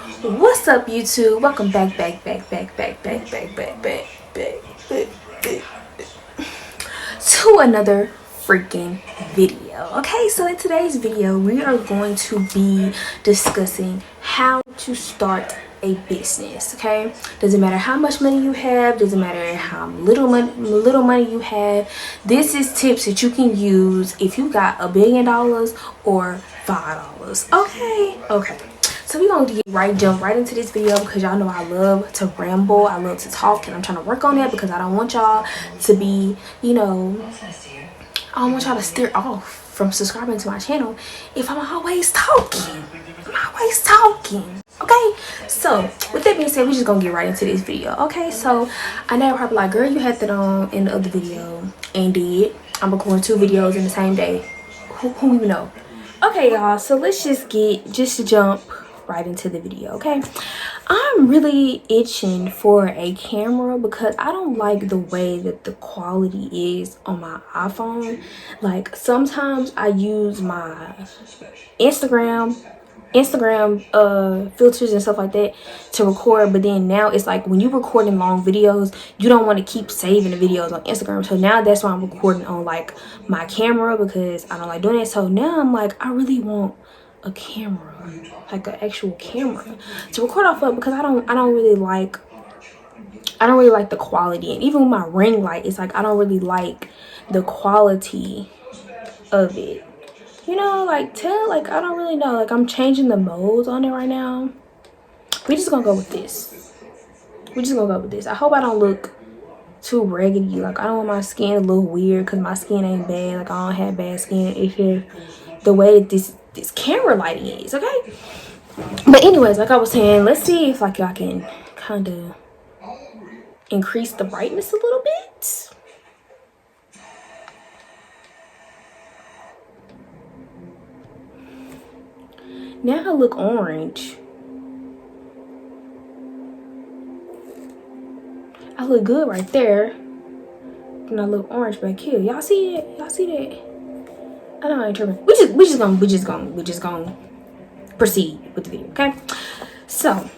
What's up, YouTube? Welcome back to another freaking video. Okay, so in today's video we are going to be discussing how to start a business. Okay, doesn't matter how much money you have, doesn't matter how little money you have. This is tips that you can use if you got $1 billion or $5. Okay, so we're gonna jump right into this video because y'all know I love to ramble, I love to talk, and I'm trying to work on that because I don't want y'all to be, I don't want y'all to steer off from subscribing to my channel if I'm always talking. Okay, so with that being said, we're just gonna get right into this video. Okay, so I know you're probably like, girl, you had that on in the other video. Indeed, I'm recording 2 videos in the same day. Who even know? Okay, y'all, so let's just jump right into the video. Okay, I'm really itching for a camera because I don't like the way that the quality is on my iPhone. Like, sometimes I use my Instagram filters and stuff like that to record, but then now it's like when you're recording long videos, you don't want to keep saving the videos on Instagram. So now that's why I'm recording on like my camera because I don't like doing it. So now I'm like, I really want a camera, like an actual camera to record off of, because I don't really like the quality. And even with my ring light, it's like I don't really like the quality of it. I don't really know. Like, I'm changing the modes on it right now. We're just gonna go with this. I hope I don't look too raggedy. Like, I don't want my skin to look weird because my skin ain't bad. Like, I don't have bad skin. It's just the way this camera lighting is, okay? But anyways, like I was saying, let's see if like y'all can kind of increase the brightness a little bit. Now I look orange. I look good right there. And I look orange back here. Y'all see it? Y'all see that? I know I ain't tripping. We just gonna proceed with the video, okay? So,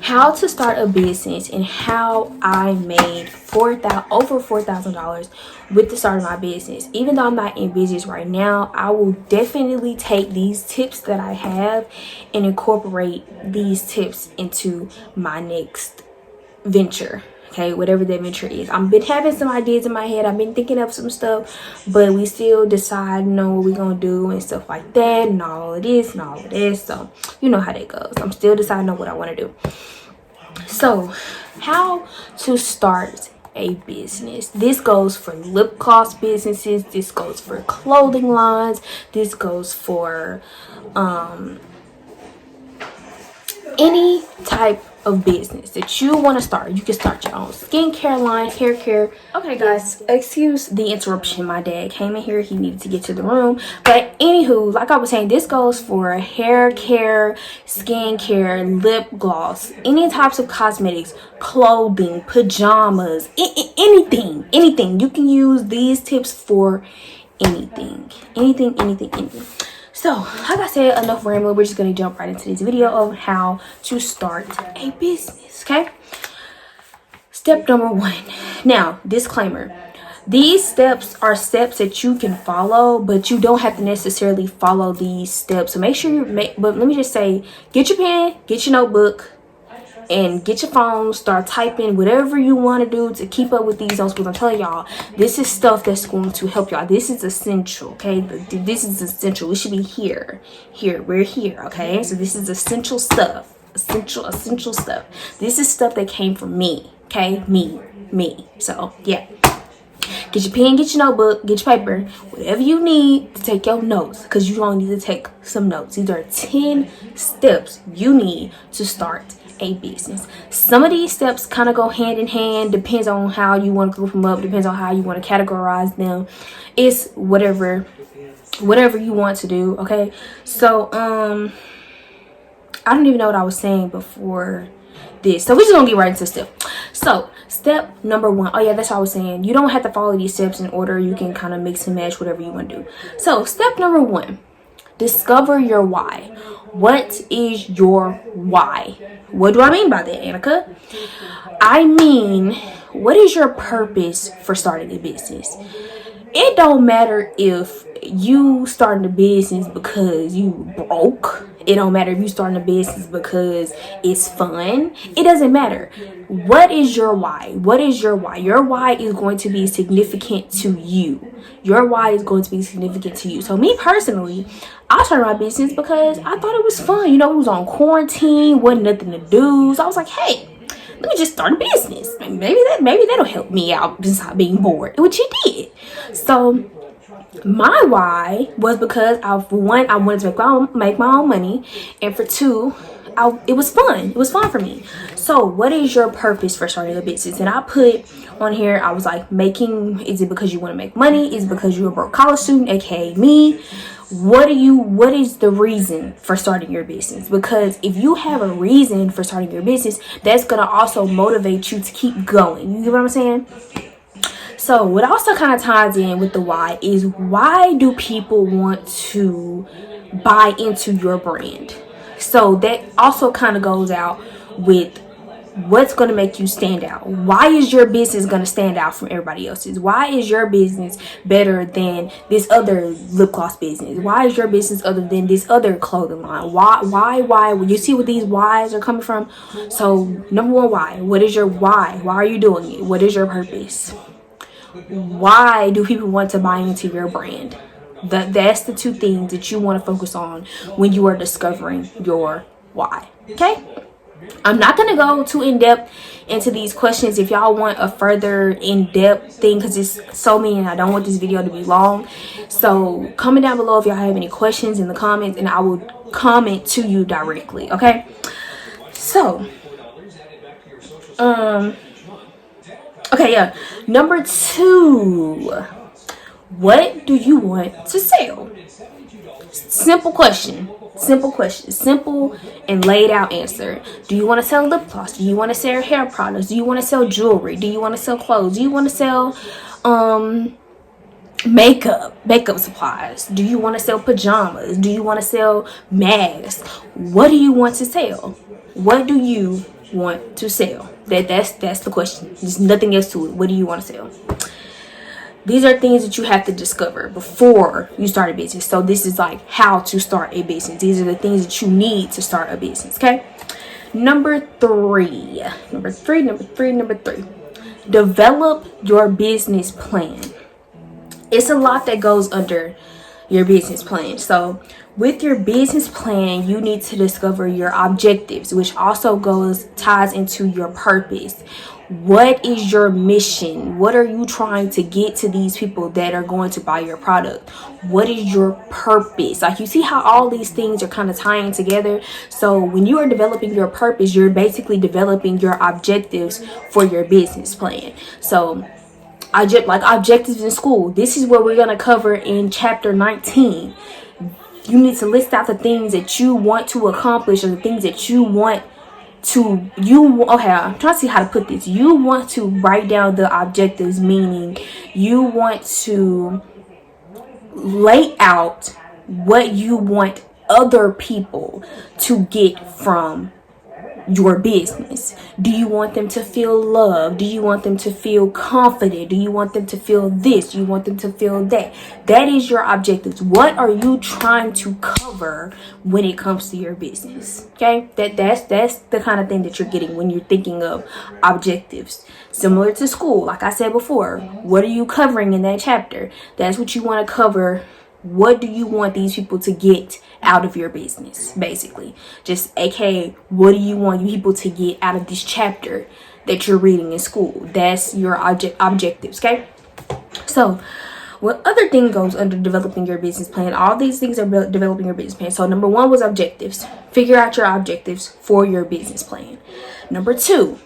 how to start a business and how I made over $4,000 with the start of my business. Even though I'm not in business right now, I will definitely take these tips that I have and incorporate these tips into my next venture. Okay, whatever that venture is. I've been having some ideas in my head. I've been thinking of some stuff, but we still deciding on what we're gonna do and stuff like that, and all of this and all of this. So you know how that goes. I'm still deciding on what I want to do. So, how to start a business. This goes for lip gloss businesses. This goes for clothing lines. This goes for any type of business that you want to start. You can start your own skincare line, hair care. Okay, guys, excuse the interruption. My dad came in here. He needed to get to the room. But anywho, like I was saying, this goes for hair care, skincare, lip gloss, any types of cosmetics, clothing, pajamas, anything. You can use these tips for anything. So, like I said, enough rambling. We're just going to jump right into this video of how to start a business, okay? Step number 1. Now, disclaimer. These steps are steps that you can follow, but you don't have to necessarily follow these steps. So make sure but let me just say, get your pen, get your notebook, and get your phone, start typing whatever you want to do to keep up with these notes, because I'm telling y'all, this is stuff that's going to help y'all. This is essential, okay? This is essential. We should be here. We're here, okay? So this is essential stuff. Essential stuff. This is stuff that came from me, okay? Me. So, yeah. Get your pen, get your notebook, get your paper, whatever you need to take your notes, because you're going to need to take some notes. These are 10 steps you need to start a business. Some of these steps kind of go hand in hand, depends on how you want to group them up, depends on how you want to categorize them. It's whatever you want to do, okay? So I don't even know what I was saying before this, so we're just gonna get right into step. So step number 1, oh yeah, that's what I was saying, you don't have to follow these steps in order. You can kind of mix and match whatever you want to do. So step number 1, Discover your why. What is your why? What do I mean by that, Annika? I mean, what is your purpose for starting a business? It don't matter if you starting a business because you broke. It don't matter if you starting a business because it's fun. It doesn't matter. What is your why? What is your why? Your why is going to be significant to you. Your why is going to be significant to you. So me personally, I started my business because I thought it was fun. You know, it was on quarantine, wasn't nothing to do. So I was like, hey, let me just start a business. Maybe that'll help me out just not being bored, which it did. So my why was because for one, I wanted to make my own money, and for two, it was fun. It was fun for me. So what is your purpose for starting a business? And I put on here, I was like, is it because you want to make money? Is it because you're a broke college student, aka me? What is the reason for starting your business? Because if you have a reason for starting your business, that's going to also motivate you to keep going. You get what I'm saying? So what also kind of ties in with the why is, why do people want to buy into your brand? So that also kind of goes out with what's going to make you stand out. Why is your business going to stand out from everybody else's? Why is your business better than this other lip gloss business? Why is your business other than this other clothing line? Why? You see where these whys are coming from? So number one, why? What is your why? Why are you doing it? What is your purpose? Why do people want to buy into your brand? That's the two things that you want to focus on when you are discovering your why. Okay? I'm not going to go too in-depth into these questions. If y'all want a further in-depth thing, because it's so many and I don't want this video to be long. So comment down below if y'all have any questions in the comments, and I will comment to you directly. Okay? So, okay, yeah. Number 2. What do you want to sell? Simple question. Simple and laid out answer. Do you want to sell lip gloss? Do you want to sell hair products? Do you want to sell jewelry? Do you want to sell clothes? Do you want to sell makeup supplies? Do you want to sell pajamas? Do you want to sell masks? What do you want to sell? What do you want to sell? That's the question. There's nothing else to it. What do you want to sell? These are things that you have to discover before you start a business. So this is like how to start a business. These are the things that you need to start a business. Okay. Number three. Develop your business plan. It's a lot that goes under your business plan. So with your business plan, you need to discover your objectives, which also ties into your purpose. What is your mission? What are you trying to get to these people that are going to buy your product? What is your purpose? Like, you see how all these things are kind of tying together. So when you are developing your purpose, you're basically developing your objectives for your business plan. So like objectives in school, this is what we're going to cover in chapter 19. You need to list out the things that you want to accomplish, or the things that you want to, okay, I'm trying to see how to put this. You want to write down the objectives, meaning you want to lay out what you want other people to get from your business. Do you want them to feel loved? Do you want them to feel confident? Do you want them to feel this? Do you want them to feel that? That is your objectives. What are you trying to cover when it comes to your business? Okay, that's the kind of thing that you're getting when you're thinking of objectives. Similar to school, like I said before, what are you covering in that chapter? That's what you want to cover. What do you want these people to get out of your business? Basically, just aka, what do you want you people to get out of this chapter that you're reading in school? That's your objectives. Okay, so what other thing goes under developing your business plan? All these things are developing your business plan. So number 1 was objectives. Figure out your objectives for your business plan. Number 2,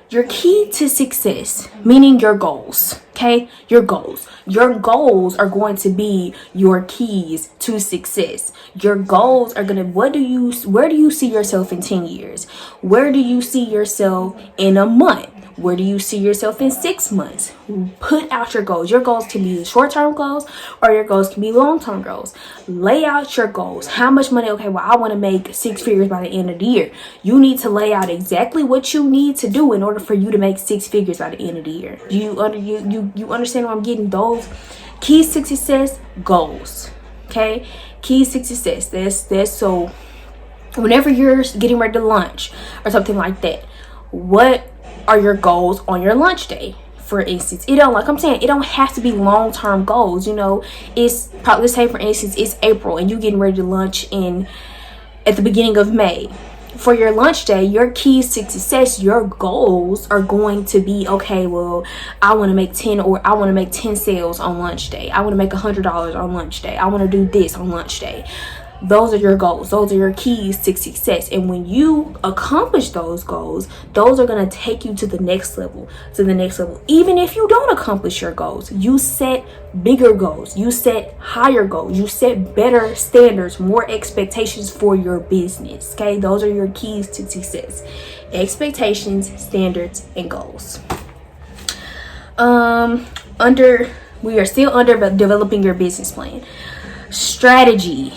your key to success, meaning your goals. Okay, your goals. Your goals are going to be your keys to success. Your goals are gonna, where do you see yourself in 10 years? Where do you see yourself in a month? Where do you see yourself in 6 months? Put out your goals. Your goals can be short-term goals, or your goals can be long-term goals. Lay out your goals. How much money? Okay, well, I want to make 6 figures by the end of the year. You need to lay out exactly what you need to do in order for you to make 6 figures by the end of the year. Do you understand what I'm getting? Those keys to success, goals. Okay, keys to success. That's so. Whenever you're getting ready to lunch or something like that, what are your goals on your lunch day? For instance, it don't, like I'm saying, it don't have to be long-term goals. You know, it's probably, let's say for instance, it's April and you getting ready to lunch at the beginning of May. For your lunch day, your keys to success, your goals are going to be, okay, well, I want to make 10 sales on lunch day. I want to make $100 on lunch day. I want to do this on lunch day. Those are your goals. Those are your keys to success. And when you accomplish those goals, those are going to take you to the next level, Even if you don't accomplish your goals, you set bigger goals. You set higher goals. You set better standards, more expectations for your business. Okay. Those are your keys to success: expectations, standards, and goals. We are still under developing your business plan. Strategy.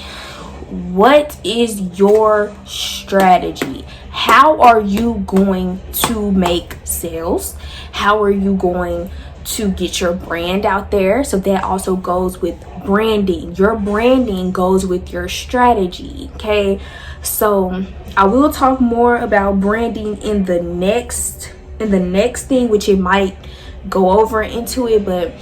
What is your strategy? How are you going to make sales? How are you going to get your brand out there? So that also goes with branding. Your branding goes with your strategy. Okay, so I will talk more about branding in the next thing, which it might go over into it, but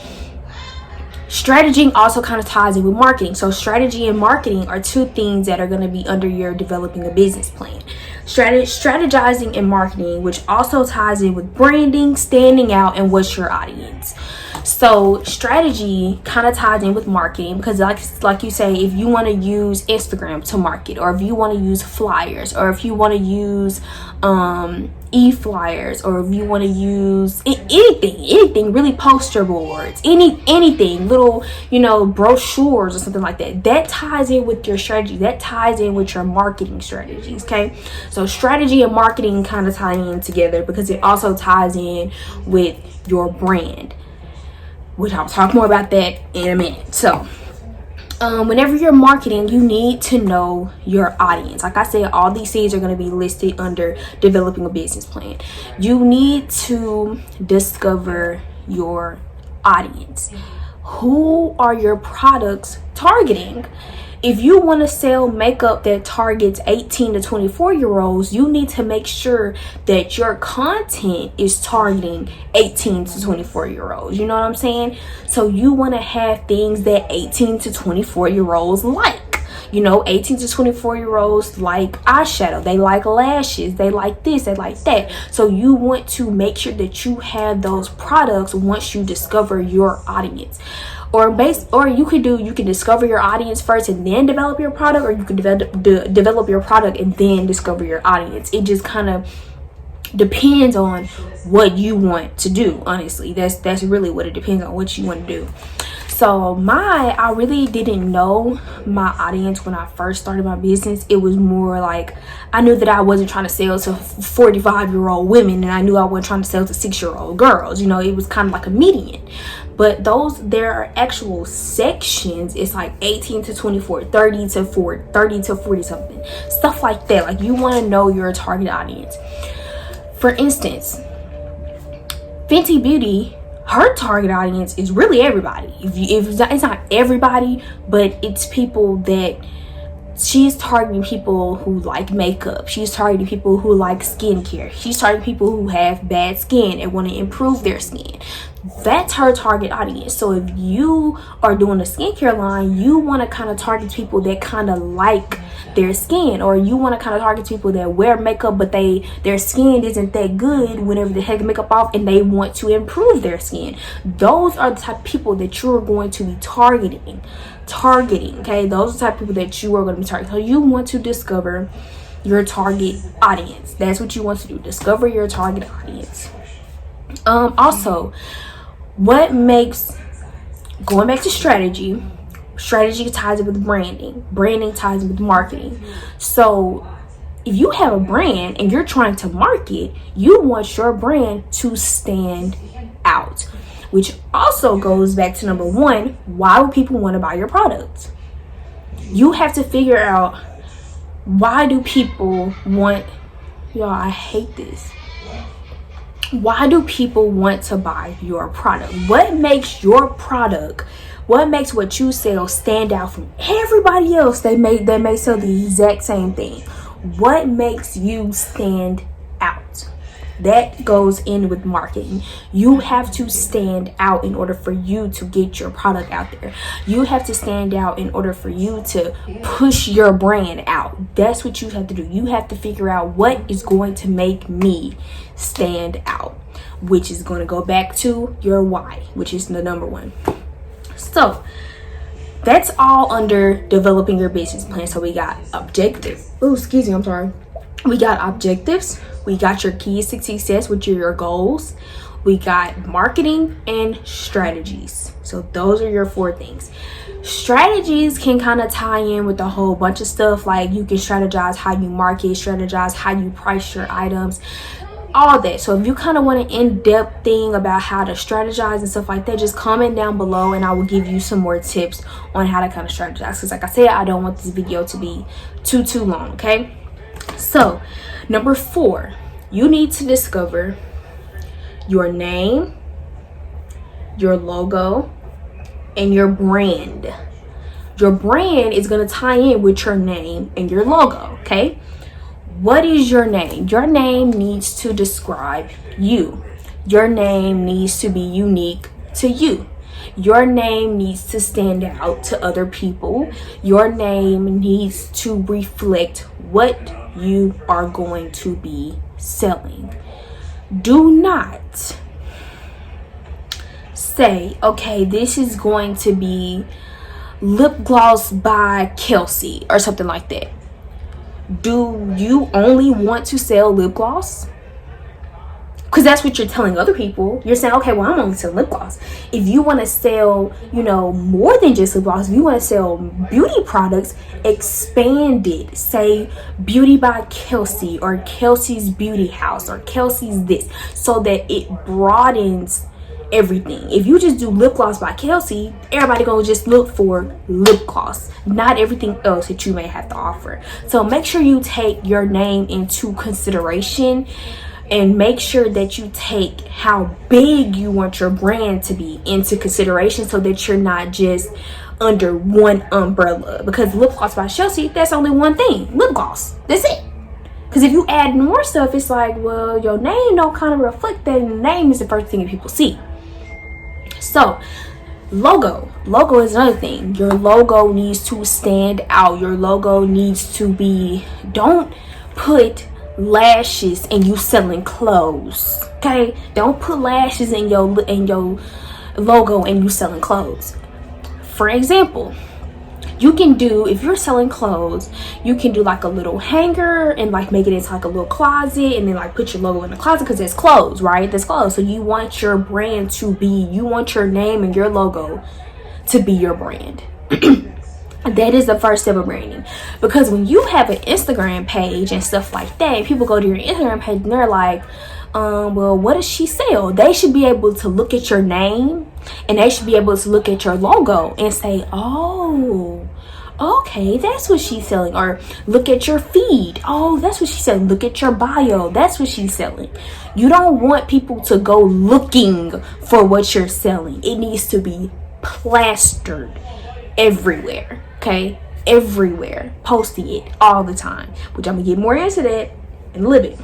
strategy also kind of ties in with marketing. So strategy and marketing are two things that are going to be under your developing a business plan. Strategizing and marketing, which also ties in with branding, standing out, and what's your audience. So strategy kind of ties in with marketing, because like you say, if you want to use Instagram to market, or if you want to use flyers, or if you want to use e-flyers, or if you want to use anything really, poster boards, anything, little, brochures or something like that ties in with your strategy. That ties in with your marketing strategies. Okay, so strategy and marketing kind of tie in together, because it also ties in with your brand, which I'll talk more about that in a minute. So whenever you're marketing, you need to know your audience. Like I said, all these things are going to be listed under developing a business plan. You need to discover your audience. Who are your products targeting? If you want to sell makeup that targets 18 to 24-year-olds, you need to make sure that your content is targeting 18 to 24-year-olds. You know what I'm saying? So you want to have things that 18 to 24-year-olds like. 18 to 24-year-olds like eyeshadow, they like lashes, they like this, they like that. So you want to make sure that you have those products once you discover your audience. Or you can discover your audience first and then develop your product, or you can develop your product and then discover your audience. It just kind of depends on what you want to do. Honestly, that's really what it depends on, what you want to do. So I really didn't know my audience when I first started my business. It was more like, I knew that I wasn't trying to sell to 45-year-old women, and I knew I wasn't trying to sell to 6-year-old girls. It was kind of like a median. But there are actual sections. It's like 18 to 24, 30 to 40 something. Stuff like that. Like, you want to know your target audience. For instance, Fenty Beauty, her target audience is really everybody. If it's not everybody, but it's people that she's targeting, people who like makeup. She's targeting people who like skincare. She's targeting people who have bad skin and want to improve their skin. That's her target audience. So if you are doing a skincare line, you want to kind of target people that kind of like their skin, or you want to kind of target people that wear makeup but their skin isn't that good whenever they take the makeup off and they want to improve their skin. Those are the type of people that you're going to be targeting. Okay, those are the type of people that you are going to be targeting. So you want to discover your target audience. That's what you want to do. Discover your target audience. Also, what makes, going back to strategy ties in with branding ties in with marketing. So if you have a brand and you're trying to market, you want your brand to stand out, which also goes back to number one, why would people want to buy your product? You have to figure out, why do people want, y'all, I hate this. Why do people want to buy your product? What makes your product, what makes what you sell stand out from everybody else that may sell the exact same thing? What makes you stand out? That goes in with marketing. You have to stand out in order for you to get your product out there. You have to stand out in order for you to push your brand out. That's what you have to do. You have to figure out what is going to make me stand out, which is going to go back to your why, which is the number one. So that's all under developing your business plan. So we got objectives. Oh, excuse me, I'm sorry. We got objectives. We got your keys to success, which are your goals. We got marketing and strategies. So those are your 4 things. Strategies can kind of tie in with a whole bunch of stuff. Like you can strategize how you market, strategize how you price your items, all that. So if you kind of want an in-depth thing about how to strategize and stuff like that, just comment down below and I will give you some more tips on how to kind of strategize. Because like I said, I don't want this video to be too long, okay? So number 4, you need to discover your name, your logo, and your brand. Your brand is going to tie in with your name and your logo, okay? What is your name? Your name needs to describe you. Your name needs to be unique to you. Your name needs to stand out to other people. Your name needs to reflect what you are going to be selling. Do not say, okay, this is going to be lip gloss by Kelsey or something like that. Do you only want to sell lip gloss? Because that's what you're telling other people. You're saying, okay, well, I'm only selling lip gloss. If you want to sell, more than just lip gloss, if you want to sell beauty products, expand it. Say Beauty by Kelsey or Kelsey's Beauty House or Kelsey's this, so that it broadens everything. If you just do lip gloss by Kelsey, everybody gonna just look for lip gloss, not everything else that you may have to offer. So make sure you take your name into consideration and make sure that you take how big you want your brand to be into consideration, so that you're not just under one umbrella. Because lip gloss by Chelsea, that's only one thing, lip gloss, that's it. Because if you add more stuff, it's like, well, your name don't kind of reflect that, and the name is the first thing that people see. So logo is another thing. Your logo needs to stand out. Your logo needs to be, don't put lashes and you selling clothes, okay? Don't put lashes in your logo and you selling clothes. For example, you can do, if you're selling clothes, you can do like a little hanger and like make it into like a little closet, and then like put your logo in the closet, because it's clothes, right? That's clothes. So you want your brand to be, you want your name and your logo to be your brand. That is the first step of branding. Because when you have an Instagram page and stuff like that, people go to your Instagram page and they're like, well, what does she sell? They should be able to look at your name and they should be able to look at your logo and say, oh, okay, that's what she's selling. Or look at your feed. Oh, that's what she's selling. Look at your bio. That's what she's selling. You don't want people to go looking for what you're selling. It needs to be plastered everywhere, okay? Everywhere. Posting it all the time, which I'm gonna get more into that in a little bit.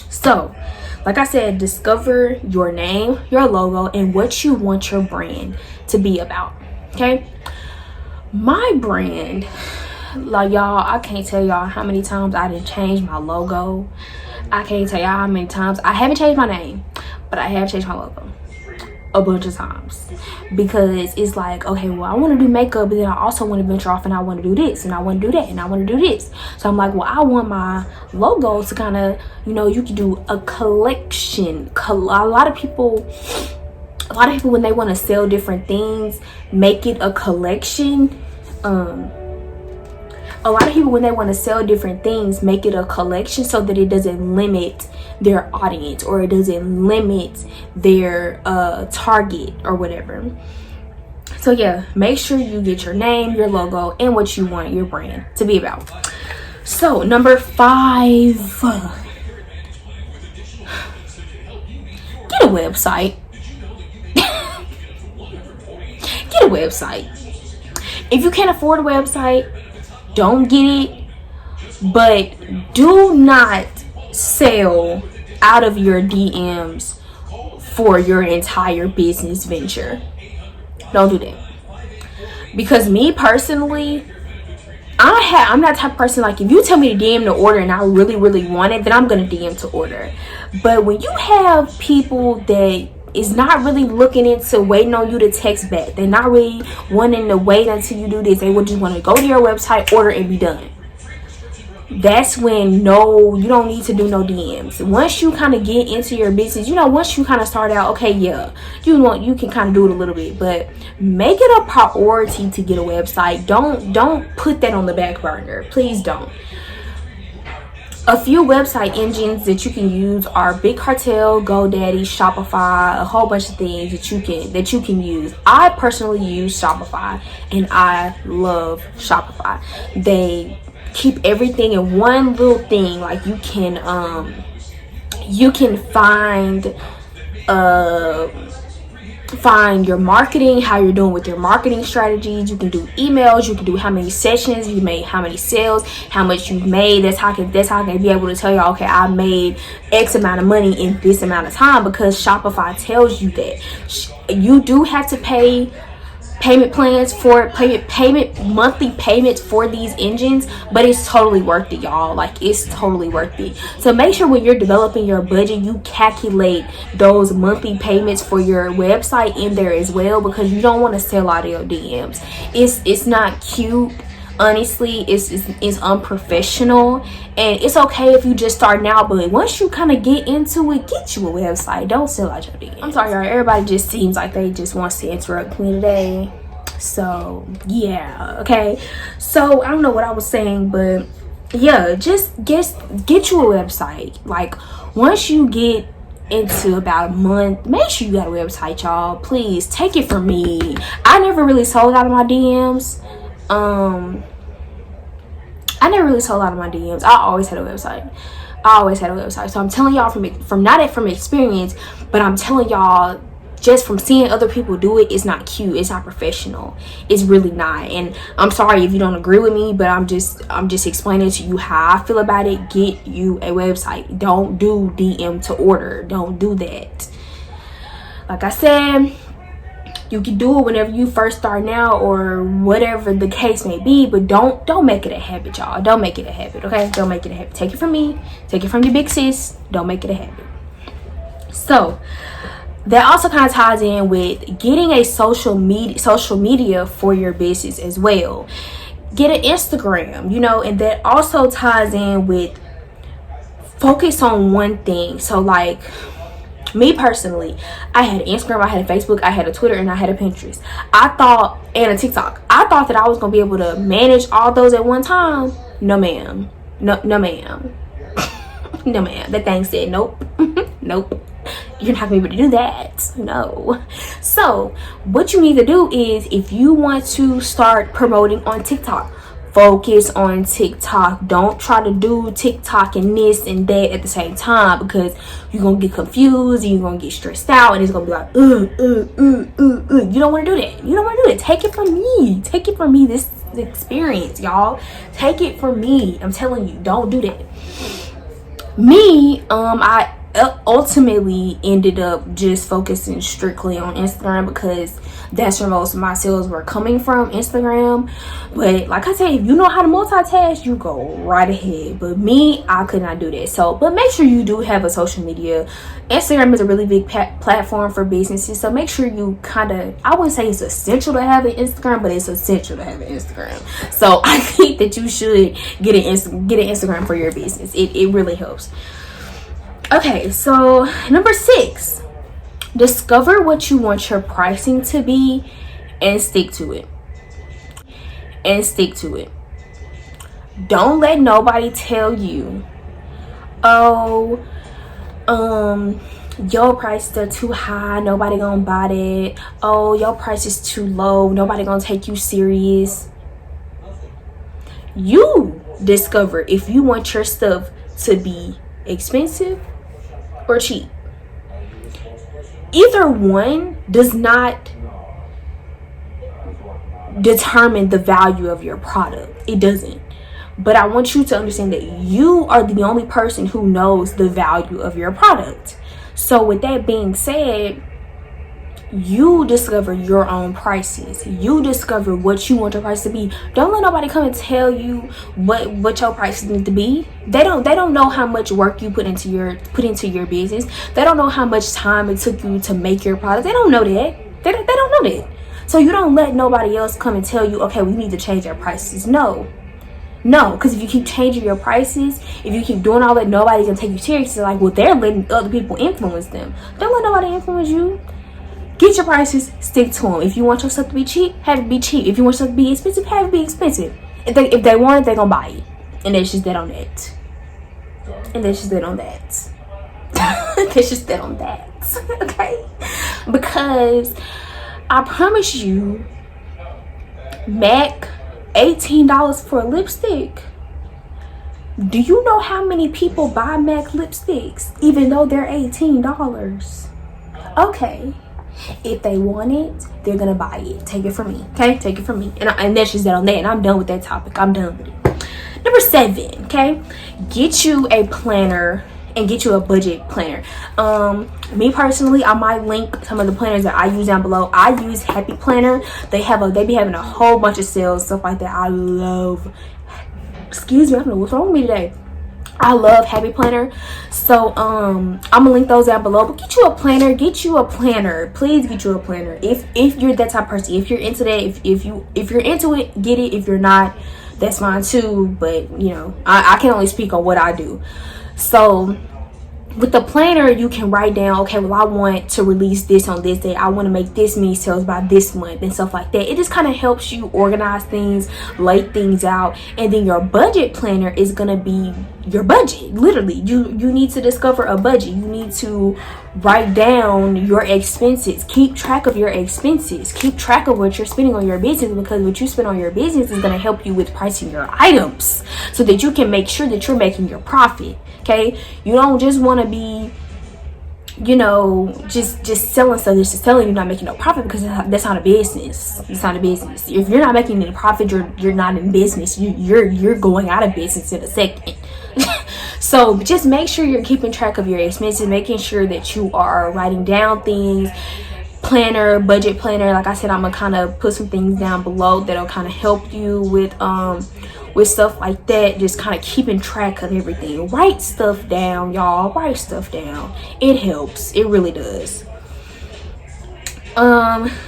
So, like I said, discover your name, your logo, and what you want your brand to be about, okay? My brand, like, y'all, I can't tell y'all how many times I didn't change my logo. I can't tell y'all how many times. I haven't changed my name, but I have changed my logo a bunch of times, because it's like, okay, well, I want to do makeup, but then I also want to venture off and I want to do this and I want to do that and I want to do this. So I'm like, well, I want my logo to kind of, you can do a collection. A lot of people a lot of people, when they want to sell different things, make it a collection. A lot of people, when they want to sell different things, make it a collection so that it doesn't limit their audience, or it doesn't limit their target or whatever. So yeah, make sure you get your name, your logo, and what you want your brand to be about. So number 5, get a website. Get a website. If you can't afford a website, don't get it, but do not sell out of your DMs for your entire business venture. Don't do that. Because me personally, I'm that type of person, like, if you tell me to DM to order and I really want it, then I'm gonna DM to order. But when you have people that is not really looking into waiting on you to text back, they're not really wanting to wait until you do this, they would just want to go to your website, order, and be done. That's when you don't need to do no DMs. Once you kind of get into your business, once you kind of start out, okay, yeah, you can kind of do it a little bit, but make it a priority to get a website. Don't put that on the back burner. Please don't. A few website engines that you can use are Big Cartel, GoDaddy, Shopify, a whole bunch of things that you can use. I personally use Shopify, and I love Shopify. They keep everything in one little thing. Like, you can find your marketing, how you're doing with your marketing strategies. You can do emails, you can do how many sessions you made, how many sales, how much you've made. That's how I can be able to tell you, okay, I made X amount of money in this amount of time, because Shopify tells you that. You do have to pay payment plans for monthly payments for these engines, but it's totally worth it, y'all. Like, it's totally worth it. So make sure when you're developing your budget, you calculate those monthly payments for your website in there as well, because you don't want to sell out of your DMs. It's not cute. Honestly, it's unprofessional, and it's okay if you just starting out, but once you kind of get into it, get you a website. Don't sell out your DMs. I'm sorry, y'all, everybody just seems like they just wants to interrupt me today. So yeah, okay. So I don't know what I was saying, but yeah, just get you a website. Like, once you get into about a month, make sure you got a website, y'all. Please take it from me. I never really sold out of my DMs. I never really sold out of my DMs. I always had a website. So I'm telling y'all from experience, but I'm telling y'all just from seeing other people do it, it's not cute. It's not professional. It's really not. And I'm sorry if you don't agree with me, but I'm just explaining to you how I feel about it. Get you a website. Don't do DM to order. Don't do that. Like I said, you can do it whenever you first start now, or whatever the case may be, but don't make it a habit, y'all. Don't make it a habit, okay? Don't make it a habit. Take it from me. Take it from your big sis. Don't make it a habit. So that also kind of ties in with getting a social media for your business as well. Get an Instagram, and that also ties in with focus on one thing. So, like, me personally, I had an Instagram, I had a Facebook, I had a Twitter, and I had a Pinterest. And a TikTok. I thought that I was going to be able to manage all those at one time. No, ma'am. No, ma'am. No, ma'am. That thing said, nope. Nope. You're not going to be able to do that. No. So, what you need to do is, if you want to start promoting on TikTok, focus on TikTok. Don't try to do TikTok and this and that at the same time, because you're gonna get confused and you're gonna get stressed out, and it's gonna be like You don't want to do that. Take it from me. This experience, y'all. Take it from me. I'm telling you, don't do that. Me, I ultimately ended up just focusing strictly on Instagram, because that's where most of my sales were coming from, Instagram. But like I said, if you know how to multitask, you go right ahead. But me, I could not do that. So, but make sure you do have a social media. Instagram is a really big platform for businesses, so make sure you I wouldn't say it's essential to have an Instagram, but it's essential to have an Instagram. So I think that you should get an Instagram for your business. It really helps. Okay, so number 6, Discover what you want your pricing to be and stick to it. Don't let nobody tell you, oh, your prices are too high, nobody gonna buy that. Oh, your price is too low, nobody gonna take you serious. You discover if you want your stuff to be expensive or cheap. Either one does not determine the value of your product. It doesn't. But I want you to understand that you are the only person who knows the value of your product. So with that being said, you discover your own prices. You discover what you want your price to be. Don't let nobody come and tell you what your prices need to be. They don't know how much work you put into your business. They don't know how much time it took you to make your product. They don't know that. They don't know that. So you don't let nobody else come and tell you, okay, we need to change our prices. No, because if you keep changing your prices, if you keep doing all that, nobody's gonna take you seriously. Like, well, they're letting other people influence them. Don't let nobody influence you. Get your prices, stick to them. If you want your stuff to be cheap, have it be cheap. If you want stuff to be expensive, have it be expensive. If they want it, they're gonna buy it. And that's just that on that. That's just that on that. Okay? Because I promise you, MAC, $18 for a lipstick. Do you know how many people buy MAC lipsticks even though they're $18? Okay, if they want it, they're gonna buy it. Take it from me, okay? Take it from me. And that's just that on that. And I'm done with that topic. I'm done with it. Number 7, okay? Get you a planner and get you a budget planner. Me personally, I might link some of the planners that I use down below. I use Happy Planner. They be having a whole bunch of sales, stuff like that. I love, excuse me, I don't know what's wrong with me today. I love Happy Planner. So I'm gonna link those down below. But get you a planner. Please get you a planner. If you're that type of person, if you're into that, if you're into it, get it. If you're not, that's fine too. But you know, I can only speak on what I do. So with the planner, you can write down, okay, well, I want to release this on this day. I want to make this many sales by this month and stuff like that. It just kind of helps you organize things, lay things out. And then your budget planner is going to be your budget. Literally, you need to discover a budget. You need to write down your expenses. Keep track of your expenses. Keep track of what you're spending on your business, because what you spend on your business is going to help you with pricing your items so that you can make sure that you're making your profit. Okay, you don't just want to be, you know, just selling stuff that's just selling, you're not making no profit, because that's not a business. It's not a business. If you're not making any profit, you're not in business. You're going out of business in a second. So just make sure you're keeping track of your expenses, making sure that you are writing down things. Planner, budget planner, like I said, I'm gonna kind of put some things down below that'll kind of help you with stuff like that. Just kind of keeping track of everything. Write stuff down, y'all. Write stuff down. It helps. It really does.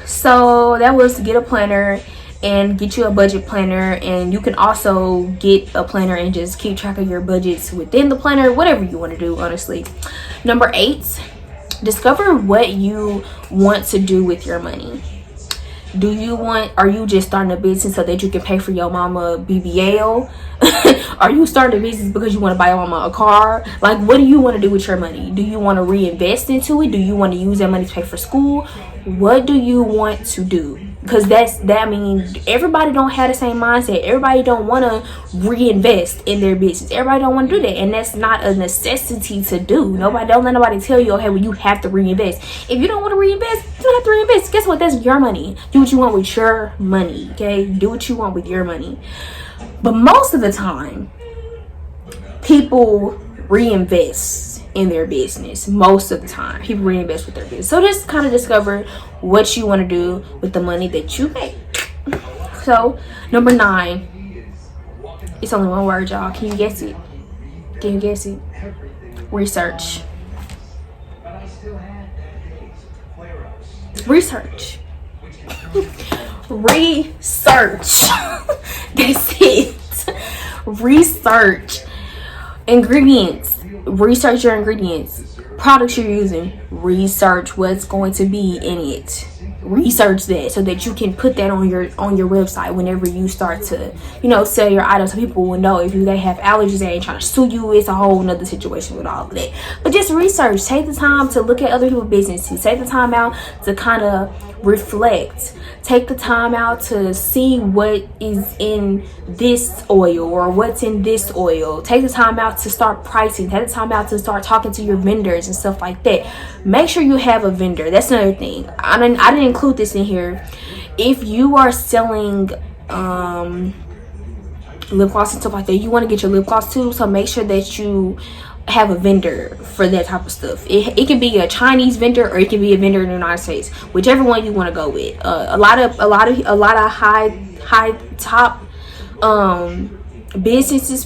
So that was to get a planner and get you a budget planner. And you can also get a planner and just keep track of your budgets within the planner, whatever you want to do, honestly. Number 8, discover what you want to do with your money. Are you just starting a business so that you can pay for your mama BBL? Are you starting a business because you want to buy your mama a car? Like, what do you want to do with your money? Do you want to reinvest into it? Do you want to use that money to pay for school? What do you want to do? Because I mean, everybody don't have the same mindset. Everybody don't want to reinvest in their business. Everybody don't want to do that, and that's not a necessity to do. Don't let nobody tell you, okay, well, you have to reinvest. If you don't want to reinvest, you don't have to reinvest. Guess what? That's your money. Do what you want with your money, okay? Do what you want with your money. But most of the time, people reinvest in their business. Most of the time, people reinvest with their business. So just kind of discover what you want to do with the money that you make. So number 9, it's only one word, y'all. Can you guess it? Research. Research. That's it. Research ingredients. Research your ingredients. products you're using, research what's going to be in it. Research that so that you can put that on your website whenever you start to, you know, sell your items, so people will know. If they have allergies, they ain't trying to sue you. It's a whole nother situation with all of that. But just research. Take the time to look at other people's businesses. Take the time out to kind of reflect. Take the time out to see what is in this oil or what's in this oil. Take the time out to start pricing. Take the time out to start talking to your vendors and stuff like that. Make sure you have a vendor. That's another thing. I didn't include this in here. If you are selling lip gloss and stuff like that, you want to get your lip gloss too, so make sure that you have a vendor for that type of stuff. It can be a Chinese vendor or it can be a vendor in the United States, whichever one you want to go with. A lot of high top business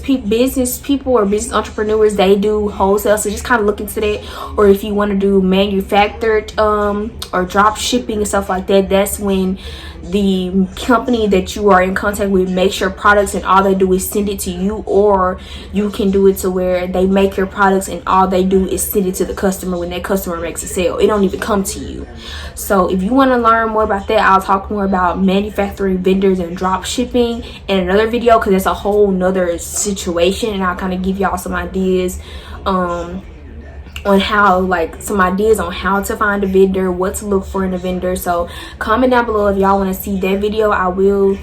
people or business entrepreneurs, they do wholesale, so just kind of look into that. Or if you want to do manufactured or drop shipping and stuff like that, that's when the company that you are in contact with makes your products and all they do is send it to you. Or you can do it to where they make your products and all they do is send it to the customer. When that customer makes a sale, it don't even come to you. So if you want to learn more about that, I'll talk more about manufacturing, vendors, and drop shipping in another video, because that's a whole nother situation, and I'll kind of give y'all some ideas on how, like, some ideas on how to find a vendor, what to look for in a vendor. So comment down below if y'all want to see that video. I will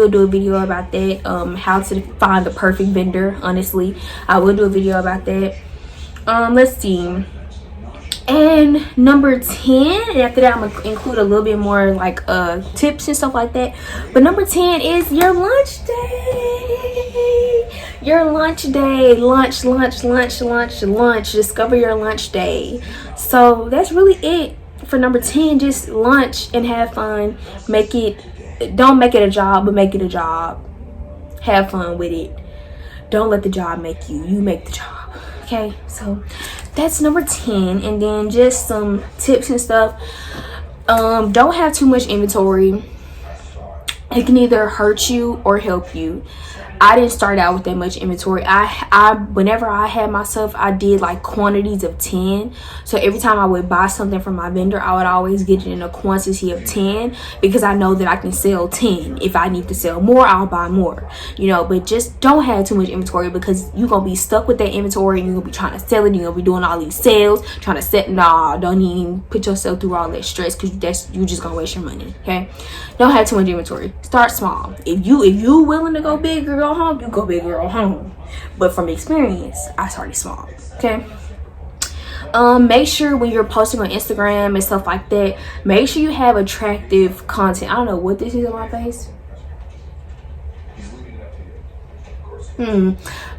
do a video about that, how to find the perfect vendor. Honestly, I will do a video about that. Let's see. And number 10, and after that I'm gonna include a little bit more like tips and stuff like that. But number 10 is your lunch day. Your lunch day. Lunch. Discover your lunch day. So that's really it for number 10. Just lunch and have fun. Don't make it a job, but make it a job. Have fun with it. Don't let the job make you. You make the job. Okay, so that's number 10. And then just some tips and stuff. Don't have too much inventory. It can either hurt you or help you. I didn't start out with that much inventory. Whenever I had my stuff, I did like quantities of 10. So every time I would buy something from my vendor, I would always get it in a quantity of 10, because I know that I can sell 10. If I need to sell more, I'll buy more, you know. But just don't have too much inventory, because you're gonna be stuck with that inventory and you're gonna be trying to sell it. You're gonna be doing all these sales, trying to set. Don't even put yourself through all that stress, because you just gonna waste your money. Okay, don't have too much inventory. Start small. If you willing to go big or go home, you go big or go home. But from experience, I started small. Okay. Make sure when you're posting on Instagram and stuff like that, make sure you have attractive content. I don't know what this is on my face.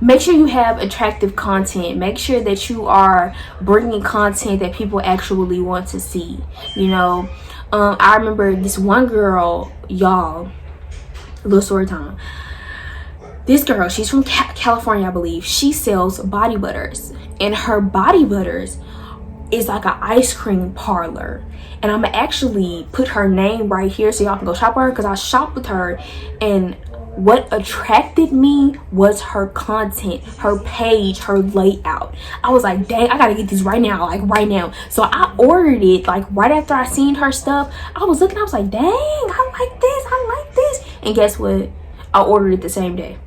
Make sure you have attractive content. Make sure that you are bringing content that people actually want to see. You know, I remember this one girl, y'all, a little story time. This girl, she's from California, I believe. She sells body butters, and her body butters is like an ice cream parlor. And I'm gonna actually put her name right here so y'all can go shop with her, because I shopped with her. And what attracted me was her content, her page, her layout. I was like, dang, I gotta get these right now, like right now. So I ordered it like right after I seen her stuff. I was looking, I was like, dang, I like this. And guess what? I ordered it the same day.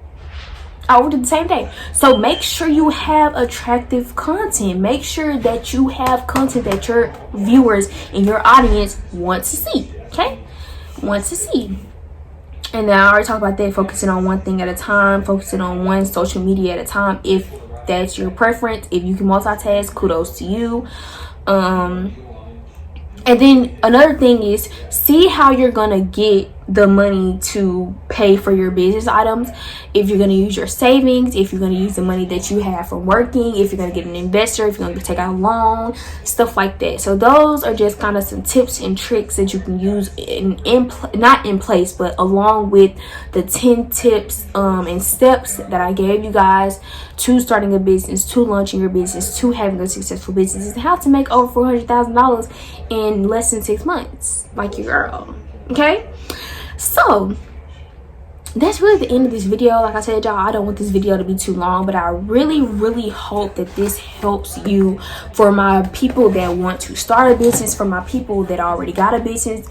So make sure you have attractive content. Make sure that you have content that your viewers and your audience want to see. Okay? Want to see. And then I already talked about that, focusing on one thing at a time, focusing on one social media at a time. If that's your preference, if you can multitask, kudos to you. And then another thing is, see how you're gonna get the money to pay for your business items. If you're gonna use your savings, if you're gonna use the money that you have from working, if you're gonna get an investor, if you're gonna take out a loan, stuff like that. So those are just kind of some tips and tricks that you can use not in place, but along with the 10 tips and steps that I gave you guys to starting a business, to launching your business, to having a successful business, and how to make over $400,000 in less than 6 months, like your girl. Okay, so that's really the end of this video. Like I said, y'all, I don't want this video to be too long, but I really hope that this helps you. For my people that want to start a business, for my people that already got a business,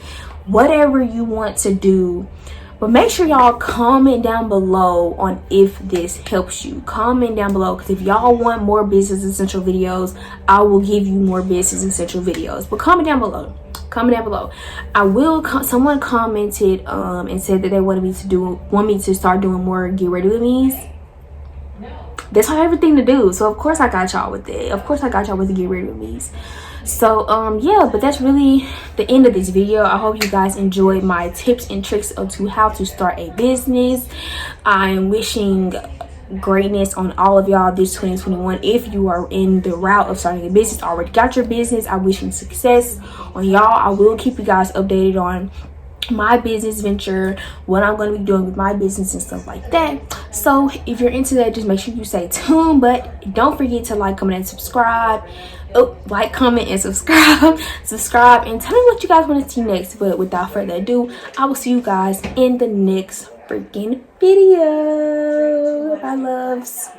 whatever you want to do. But make sure y'all comment down below on if this helps you. Comment down below, because if y'all want more business essential videos, I will give you more business essential videos. But comment down below. Comment down below. Someone commented and said that they want me to start doing more get ready with me's. That's my favorite thing to do. So of course I got y'all with it. Of course I got y'all with the get ready with me's. So yeah, but that's really the end of this video. I hope you guys enjoyed my tips and tricks to how to start a business. I am wishing greatness on all of y'all this 2021. If you are in the route of starting a business, already got your business, I wish you success on y'all. I will keep you guys updated on my business venture, what I'm going to be doing with my business and stuff like that. So if you're into that, just make sure you stay tuned. But don't forget to like, comment, and subscribe. Like, comment, and subscribe. Subscribe and tell me what you guys want to see next. But without further ado, I will see you guys in the next freaking video. Bye, loves.